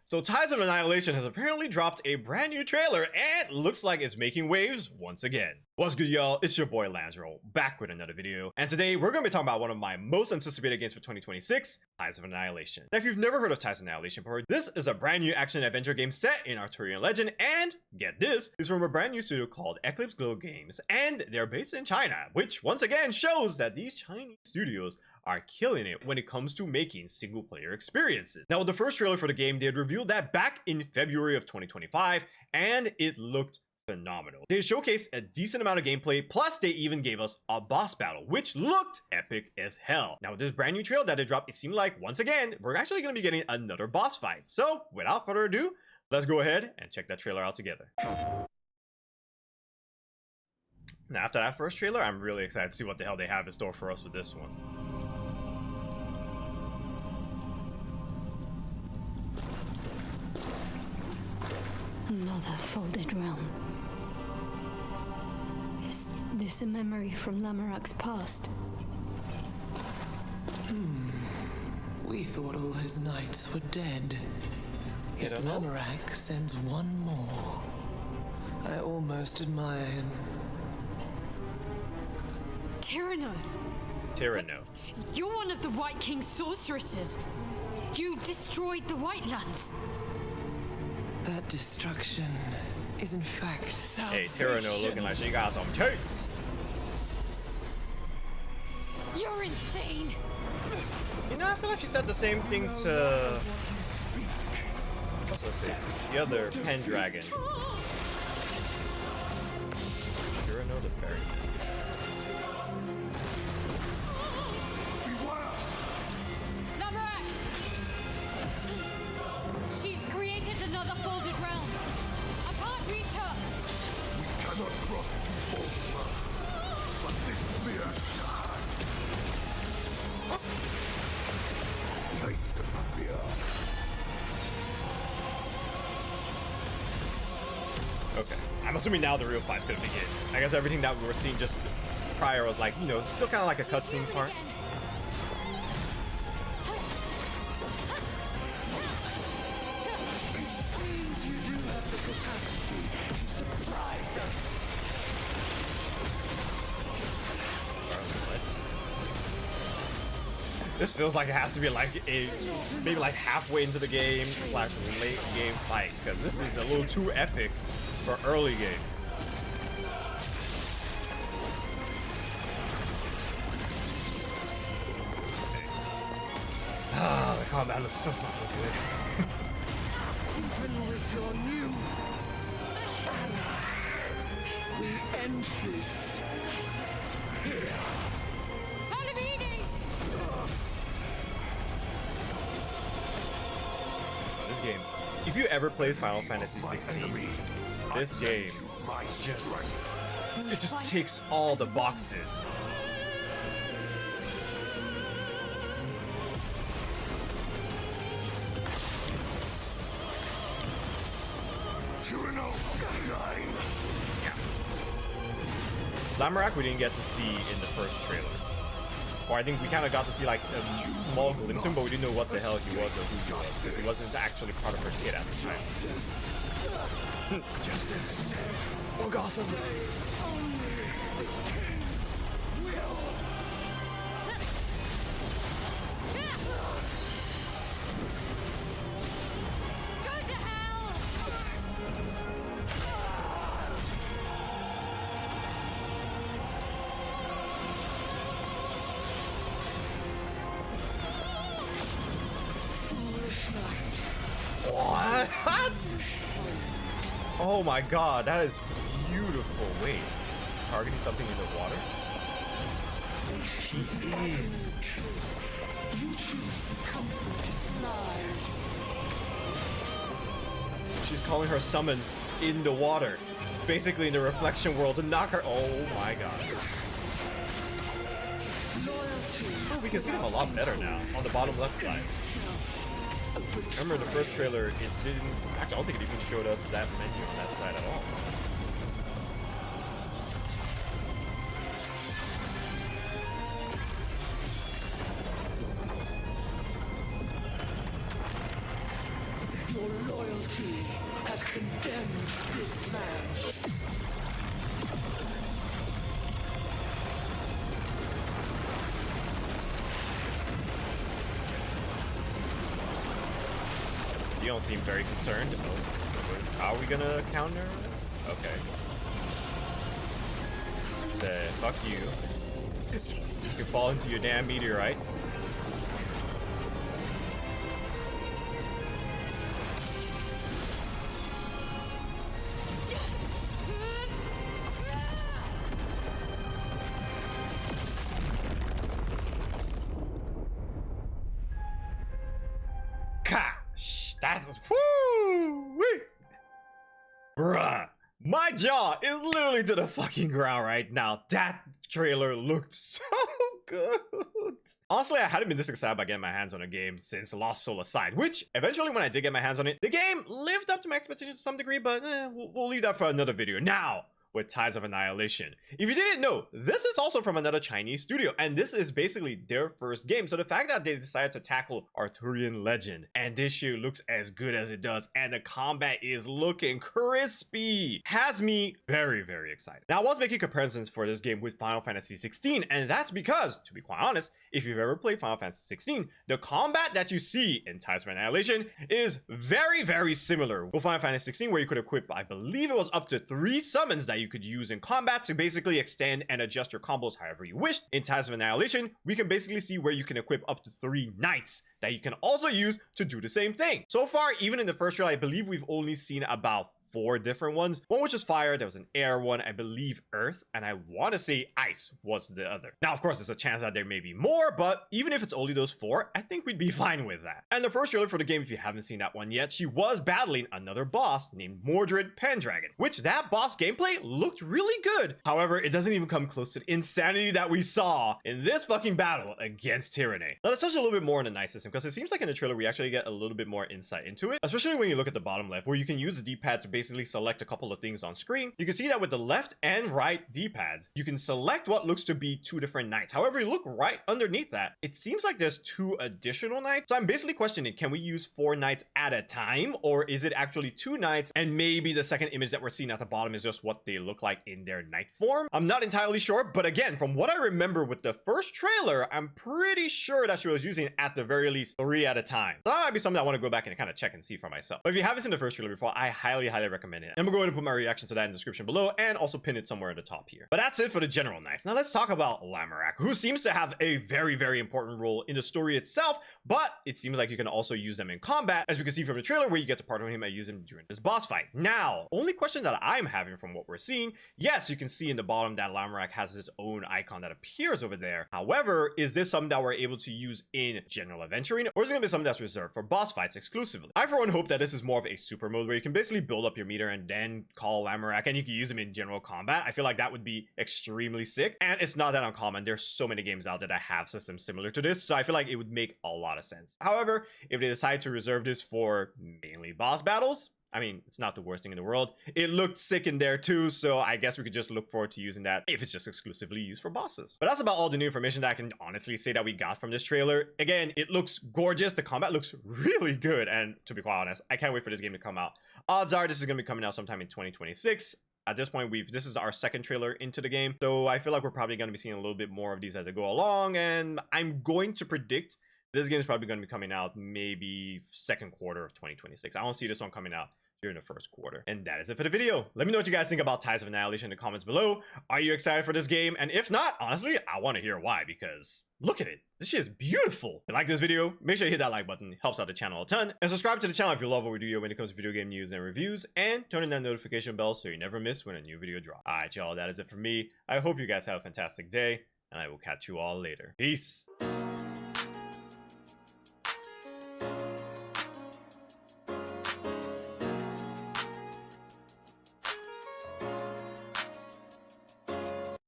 So Tides of Annihilation has apparently dropped a brand new trailer and looks like it's making waves once again. What's good, y'all? It's your boy Lanzeral, back with another video. And today we're going to be talking about one of my most anticipated games for 2026, Tides of Annihilation. Now, if you've never heard of Tides of Annihilation before, this is a brand new action adventure game set in Arthurian legend, and get this, is from a brand new studio called Eclipse Glow Games, and they're based in China, which once again shows that these Chinese studios are killing it when it comes to making single player experiences. Now, the first trailer for the game did reveal that back in February of 2025, and it looked phenomenal. They showcased a decent amount of gameplay, plus they even gave us a boss battle, which looked epic as hell. Now, with this brand new trailer that they dropped, it seemed like, once again, we're actually going to be getting another boss fight. So, without further ado, let's go ahead and check that trailer out together. Now, after that first trailer, I'm really excited to see what the hell they have in store for us with this one. Another folded realm. Is this a memory from Lamarac's past? We thought all his knights were dead. Yet Lamarac sends one more. I almost admire him. Tyronoe! Tyronoe. You're one of the White King's sorceresses. You destroyed the White Lands. That destruction is in fact salvation. Hey, Tyronoe looking like she got some cakes. You're insane! You know, I feel like she said the same thing to... what's her face? The other Pendragon. Tyronoe the Fairy. Lamarac! She's created another folded realm. I can't reach her! We cannot cross two folded realms, but this spear can. Take the spear. Okay, I'm assuming now the real fight's gonna begin. I guess everything that we were seeing just prior was like, you know, still kind of like a cutscene part. This feels like it has to be like a maybe like halfway into the game / late game fight, because this is a little too epic for early game. Ah, the combat looks so fucking good. Even with your new ally, we end this here. This game, if you ever played Final Fantasy 16, this game just ticks all the boxes. Lamarac we didn't get to see in the first trailer. Or I think we kind of got to see like a small glimpse of him, but we didn't know what the hell he was or who he was, because he wasn't actually part of her kit at the time. Justice or Gotham. What? Oh my god, that is beautiful. Wait, targeting something in the water? She is. She's calling her summons in the water, basically in the reflection world, to knock her. Oh my god. Oh, we can see them a lot better now on the bottom left side. Remember the first trailer, it didn't, actually I don't think it even showed us that menu on that side at all. Your CST has condemned this man. You don't seem very concerned. Oh, how are we gonna counter? Okay. Fuck you. You can fall into your damn meteorite. Gosh, that's whoo! Bruh, my jaw is literally to the fucking ground right now. That trailer looked so good. Honestly, I hadn't been this excited about getting my hands on a game since Lost Soul aside, which eventually when I did get my hands on it, the game lived up to my expectations to some degree, but we'll leave that for another video. Now, with Tides of Annihilation. If you didn't know, this is also from another Chinese studio, and this is basically their first game. So the fact that they decided to tackle Arthurian legend, and this shit looks as good as it does, and the combat is looking crispy, has me very, very excited. Now, I was making comparisons for this game with Final Fantasy 16, and that's because, to be quite honest, if you've ever played Final Fantasy 16, the combat that you see in Tides of Annihilation is very, very similar with Final Fantasy 16, where you could equip, I believe it was up to 3 summons that you could use in combat to basically extend and adjust your combos however you wished. In Tides of Annihilation, we can basically see where you can equip up to 3 knights that you can also use to do the same thing. So far, even in the first trailer, I believe we've only seen about 4 different ones. One which was fire, there was an air one, I believe earth, and I want to say ice was the other. Now, of course, there's a chance that there may be more, but even if it's only those 4, I think we'd be fine with that. And the first trailer for the game, if you haven't seen that one yet, she was battling another boss named Mordred Pendragon, which that boss gameplay looked really good. However, it doesn't even come close to the insanity that we saw in this fucking battle against Tyronoe. Now, let's touch a little bit more on the knight system, because it seems like in the trailer we actually get a little bit more insight into it, especially when you look at the bottom left, where you can use the D-pad to basically select a couple of things on screen. You can see that with the left and right D-pads, you can select what looks to be 2 different knights. However, you look right underneath that, it seems like there's 2 additional knights. So I'm basically questioning, can we use 4 knights at a time, or is it actually 2 knights and maybe the second image that we're seeing at the bottom is just what they look like in their knight form? I'm not entirely sure, but again, from what I remember with the first trailer, I'm pretty sure that she was using at the very least 3 at a time. So that might be something I want to go back and kind of check and see for myself. But if you haven't seen the first trailer before, I highly recommend it. I'm going to put my reaction to that in the description below and also pin it somewhere at the top here. But that's it for the general knights. Now let's talk about Lanzeral, who seems to have a very, very important role in the story itself, but it seems like you can also use them in combat, as we can see from the trailer where you get to partner with him and use him during this boss fight. Now, only question that I'm having from what we're seeing, yes, you can see in the bottom that Lanzeral has its own icon that appears over there. However, is this something that we're able to use in general adventuring, or is it going to be something that's reserved for boss fights exclusively? I for one hope that this is more of a super mode where you can basically build up your meter and then call Lanzeral and you can use him in general combat. I feel like that would be extremely sick, and it's not that uncommon. There's so many games out there that have systems similar to this, so I feel like it would make a lot of sense. However, if they decide to reserve this for mainly boss battles, I mean, it's not the worst thing in the world. It looked sick in there too, so I guess we could just look forward to using that if it's just exclusively used for bosses. But that's about all the new information that I can honestly say that we got from this trailer. Again, it looks gorgeous. The combat looks really good, and to be quite honest, I can't wait for this game to come out. Odds are this is going to be coming out sometime in 2026. At this point, this is our second trailer into the game, so I feel like we're probably going to be seeing a little bit more of these as I go along, and I'm going to predict this game is probably going to be coming out maybe second quarter of 2026. I don't see this one coming out during the first quarter. And that is it for the video. Let me know what you guys think about Tides of Annihilation in the comments below. Are you excited for this game? And if not, honestly, I want to hear why, because look at it. This shit is beautiful. If you like this video, make sure you hit that like button. It helps out the channel a ton. And subscribe to the channel if you love what we do here when it comes to video game news and reviews. And turn on that notification bell so you never miss when a new video drops. All right, y'all, that is it for me. I hope you guys have a fantastic day, and I will catch you all later. Peace.